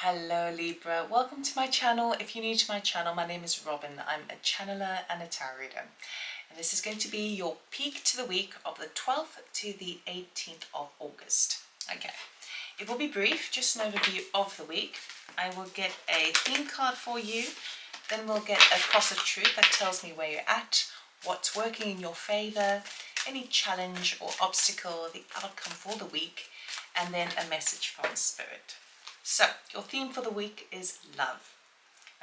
Hello Libra, welcome to my channel. If you're new to my channel, my name is Robyn. I'm a channeler and a tarot reader. And this is going to be your peak to the week of the 12th to the 18th of August. Okay, it will be brief, just an overview of the week. I will get a theme card for you, then we'll get a cross of truth that tells me where you're at, what's working in your favor, any challenge or obstacle, the outcome for the week, and then a message from Spirit. So, your theme for the week is love.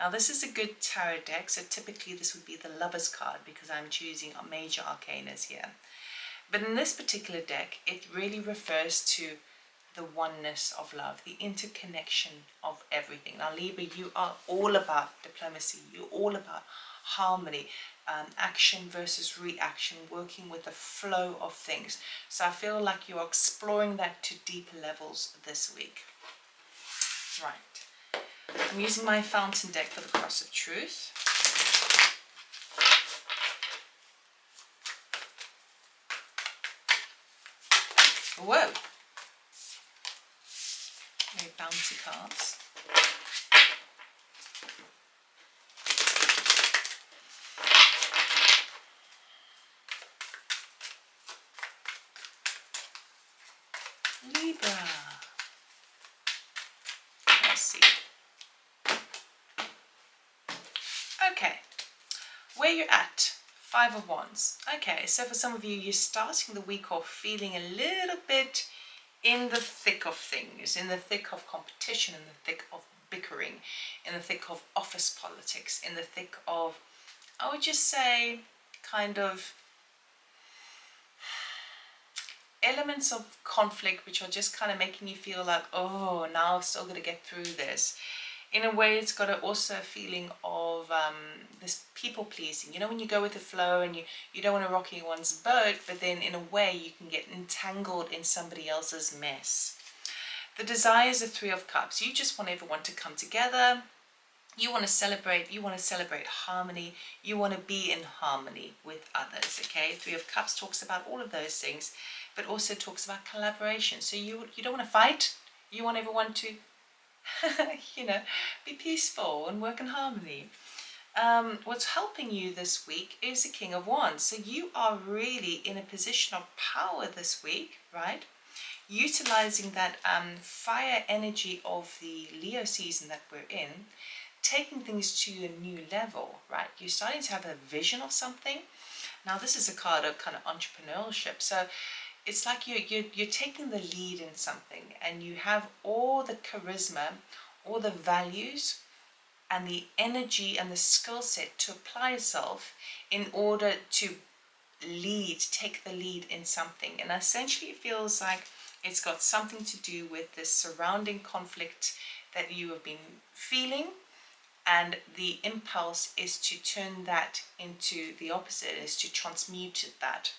Now, this is a good tarot deck, so typically this would be the Lover's card because I'm choosing major arcanas here. But in this particular deck, it really refers to the oneness of love, the interconnection of everything. Now, Libra, you are all about diplomacy. You're all about harmony, action versus reaction, working with the flow of things. So I feel like you're exploring that to deeper levels this week. Right, I'm using my fountain deck for the cross of truth. Whoa! Very bouncy cards. Libra. Let's see. Okay, where you're at, Five of Wands. Okay, so for some of you, you're starting the week off feeling a little bit in the thick of things, in the thick of competition, in the thick of bickering, in the thick of office politics, in the thick of, I would just say, kind of elements of conflict which are just kind of making you feel like, oh, now I've still got to get through this. In a way, it's got also a feeling of this people pleasing. You know, when you go with the flow and you don't want to rock anyone's boat, but then in a way you can get entangled in somebody else's mess. The desire is the Three of Cups. You just want everyone to come together. You want to celebrate harmony. You want to be in harmony with others, okay? Three of Cups talks about all of those things, but also talks about collaboration. So you don't want to fight. You want everyone to be peaceful and work in harmony. What's helping you this week is the King of Wands. So you are really in a position of power this week, right? Utilizing that fire energy of the Leo season that we're in, taking things to a new level, right? You're starting to have a vision of something. Now, this is a card of kind of entrepreneurship. So it's like you're taking the lead in something, and you have all the charisma, all the values, and the energy and the skill set to apply yourself in order to take the lead in something. And essentially it feels like it's got something to do with this surrounding conflict that you have been feeling, and the impulse is to turn that into the opposite, is to transmute that.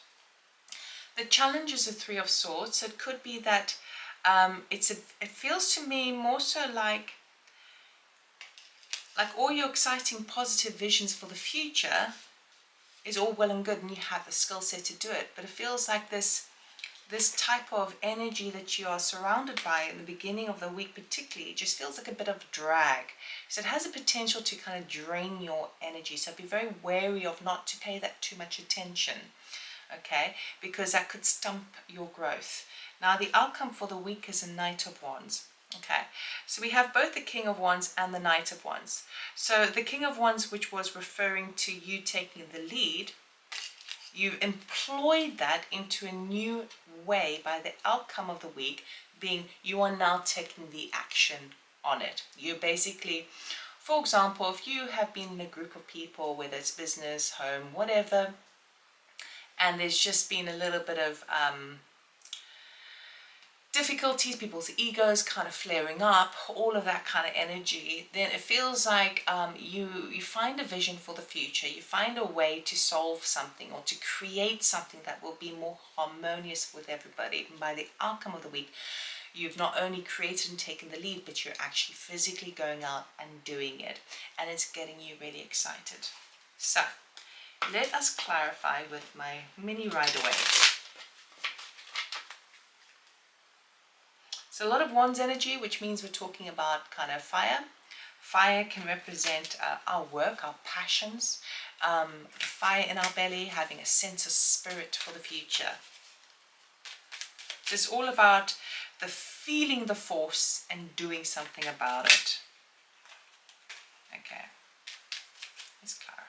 The challenge is the Three of Swords. So it could be that it feels to me more so like all your exciting positive visions for the future is all well and good, and you have the skill set to do it, but it feels like this type of energy that you are surrounded by in the beginning of the week particularly, it just feels like a bit of drag. So it has a potential to kind of drain your energy. So be very wary of not to pay that too much attention, okay, because that could stump your growth. Now, the outcome for the week is a Knight of Wands. Okay, so we have both the King of Wands and the Knight of Wands. So the King of Wands, which was referring to you taking the lead, you've employed that into a new way by the outcome of the week being you are now taking the action on it. You basically, for example, if you have been in a group of people, whether it's business, home, whatever, and there's just been a little bit of difficulties, people's egos kind of flaring up, all of that kind of energy, then it feels like you find a vision for the future. You find a way to solve something or to create something that will be more harmonious with everybody. And by the outcome of the week, you've not only created and taken the lead, but you're actually physically going out and doing it. And it's getting you really excited. So let us clarify with my mini Rider-Waite. So a lot of Wands energy, which means we're talking about kind of fire. Fire can represent our work, our passions, fire in our belly, having a sense of spirit for the future. It's all about the feeling the force and doing something about it. Okay, let's clarify.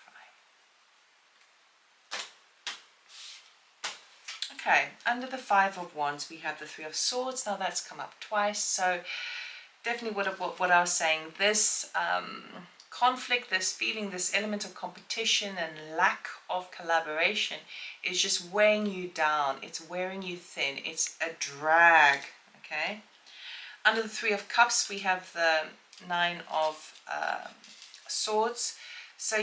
Okay, under the Five of Wands, we have the Three of Swords. Now that's come up twice, so definitely what I was saying, this conflict, this feeling, this element of competition and lack of collaboration is just weighing you down. It's wearing you thin. It's a drag, okay? Under the Three of Cups, we have the Nine of Swords. So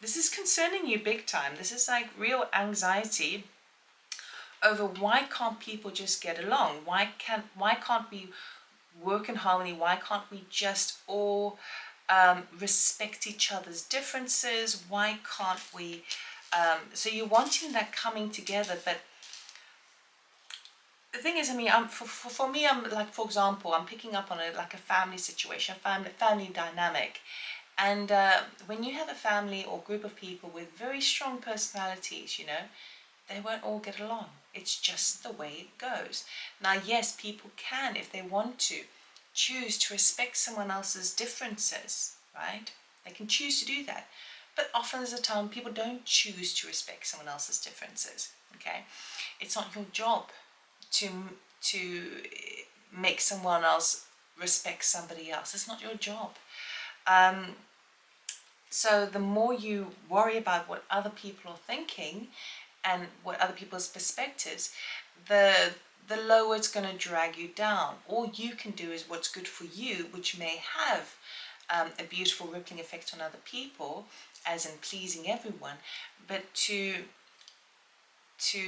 this is concerning you big time. This is like real anxiety over why can't people just get along? Why can't we work in harmony? Why can't we just all respect each other's differences? Why can't we? So you're wanting that coming together, but the thing is, I mean, for me, I'm like, for example, I'm picking up on a family situation, family dynamic. And when you have a family or group of people with very strong personalities, they won't all get along. It's just the way it goes. Now, yes, people can, if they want to, choose to respect someone else's differences, right? They can choose to do that. But often there's a time people don't choose to respect someone else's differences, okay? It's not your job to make someone else respect somebody else. It's not your job. So the more you worry about what other people are thinking and what other people's perspectives, the lower it's going to drag you down. All you can do is what's good for you, which may have a beautiful rippling effect on other people, as in pleasing everyone. But to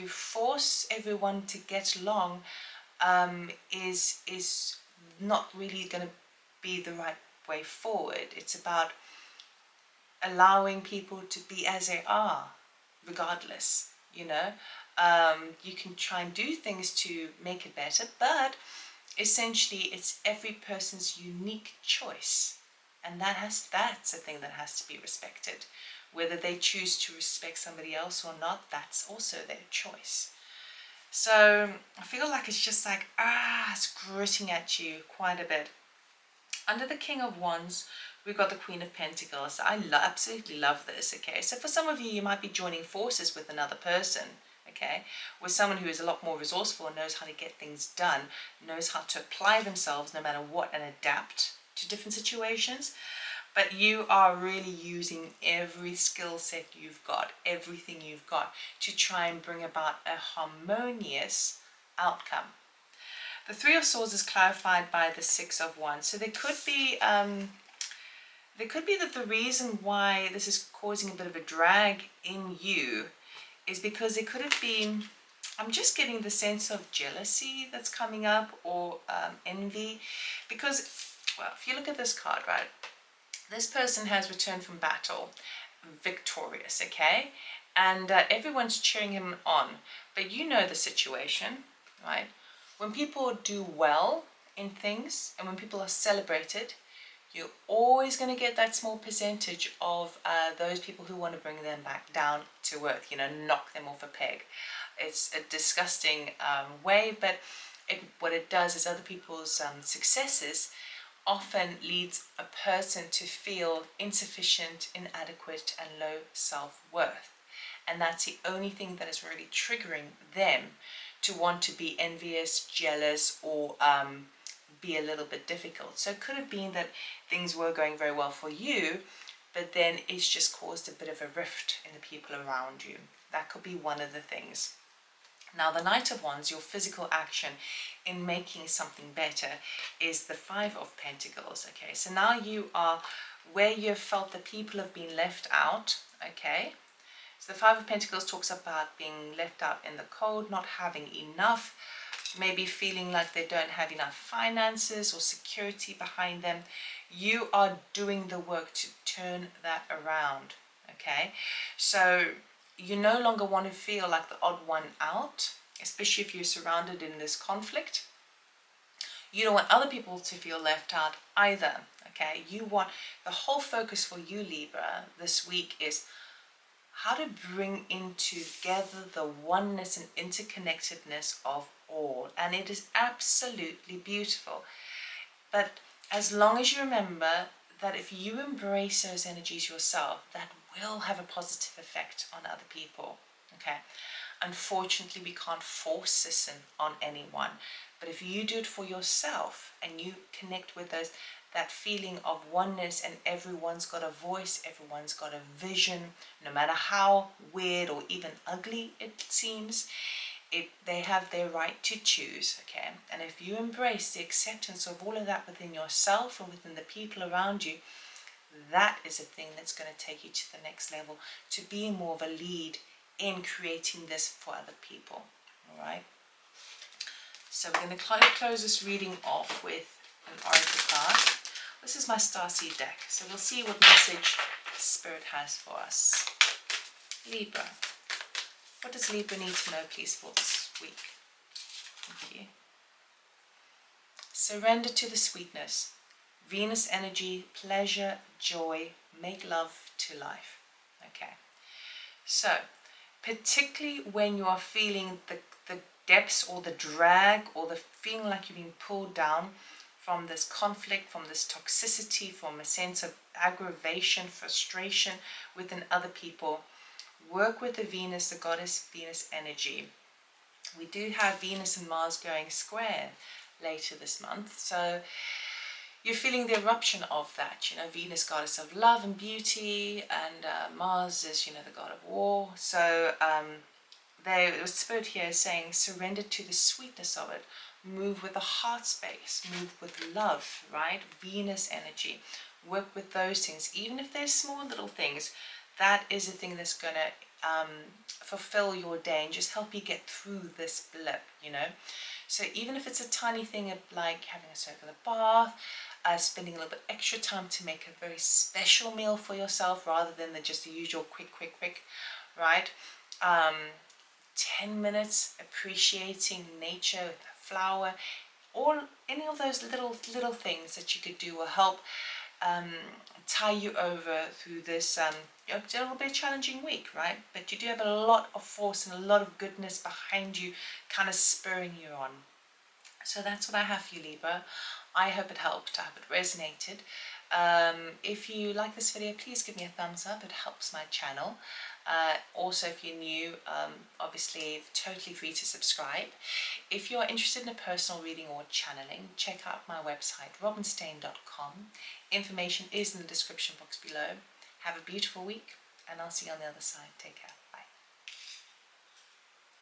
force everyone to get along is not really going to be the right way forward. It's about allowing people to be as they are, regardless. You can try and do things to make it better, but essentially it's every person's unique choice, and that's a thing that has to be respected. Whether they choose to respect somebody else or not, that's also their choice. So I feel like it's just like, it's gritting at you quite a bit. Under the King of Wands, we've got the Queen of Pentacles. I absolutely love this, okay? So for some of you, you might be joining forces with another person, okay? With someone who is a lot more resourceful and knows how to get things done, knows how to apply themselves no matter what and adapt to different situations. But you are really using every skill set you've got, everything you've got, to try and bring about a harmonious outcome. The Three of Swords is clarified by the Six of Wands. So there could be that the reason why this is causing a bit of a drag in you is because it could have been, I'm just getting the sense of jealousy that's coming up, or envy. Because, well, if you look at this card, right, this person has returned from battle victorious, okay? And everyone's cheering him on. But you know the situation, right? When people do well in things and when people are celebrated, you're always going to get that small percentage of those people who want to bring them back down to earth, knock them off a peg. It's a disgusting way, but what it does is other people's successes often leads a person to feel insufficient, inadequate, and low self-worth. And that's the only thing that is really triggering them to want to be envious, jealous, or be a little bit difficult. So it could have been that things were going very well for you, but then it's just caused a bit of a rift in the people around you. That could be one of the things. Now, the Knight of Wands, your physical action in making something better, is the Five of Pentacles, okay? So now you are where you've felt that people have been left out, okay? So the Five of Pentacles talks about being left out in the cold, not having enough, maybe feeling like they don't have enough finances or security behind them. You are doing the work to turn that around, okay? So you no longer want to feel like the odd one out, especially if you're surrounded in this conflict. You don't want other people to feel left out either, okay? You want, the whole focus for you, Libra, this week is how to bring in together the oneness and interconnectedness of all. And it is absolutely beautiful. But as long as you remember that if you embrace those energies yourself, that will have a positive effect on other people, okay? Unfortunately, we can't force this on anyone. But if you do it for yourself and you connect with those, that feeling of oneness, and everyone's got a voice, everyone's got a vision, no matter how weird or even ugly it seems, they have their right to choose, okay? And if you embrace the acceptance of all of that within yourself and within the people around you, that is a thing that's going to take you to the next level, to being more of a lead in creating this for other people, all right? So we're going to close this reading off with an oracle card. This is my starseed deck, so we'll see what message Spirit has for us. Libra. What does Libra need to know, please, for this week? Thank you. Surrender to the sweetness. Venus energy, pleasure, joy, make love to life. Okay. So, particularly when you are feeling the depths or the drag or the feeling like you're being pulled down from this conflict, from this toxicity, from a sense of aggravation, frustration within other people, work with the Venus, the goddess Venus energy. We do have Venus and Mars going square later this month, so you're feeling the eruption of that. You know, Venus, goddess of love and beauty, and Mars is, you know, the god of war. So the Spirit here is saying surrender to the sweetness of it. Move with the heart space, move with love, right? Venus energy. Work with those things, even if they're small little things. That is a thing that's going to fulfill your day and just help you get through this blip, you know. So even if it's a tiny thing like having a circular bath, spending a little bit extra time to make a very special meal for yourself rather than just the usual quick, right? 10 minutes appreciating nature, the flower, or any of those little things that you could do will help tie you over through this a little bit challenging week, right? But you do have a lot of force and a lot of goodness behind you, kind of spurring you on. So that's what I have for you, Libra. I hope it helped. I hope it resonated. If you like this video, please give me a thumbs up. It helps my channel. Also, if you're new, obviously totally free to subscribe. If you're interested in a personal reading or channeling, check out my website, robynstein.com. Information is in the description box below. Have a beautiful week, and I'll see you on the other side. Take care.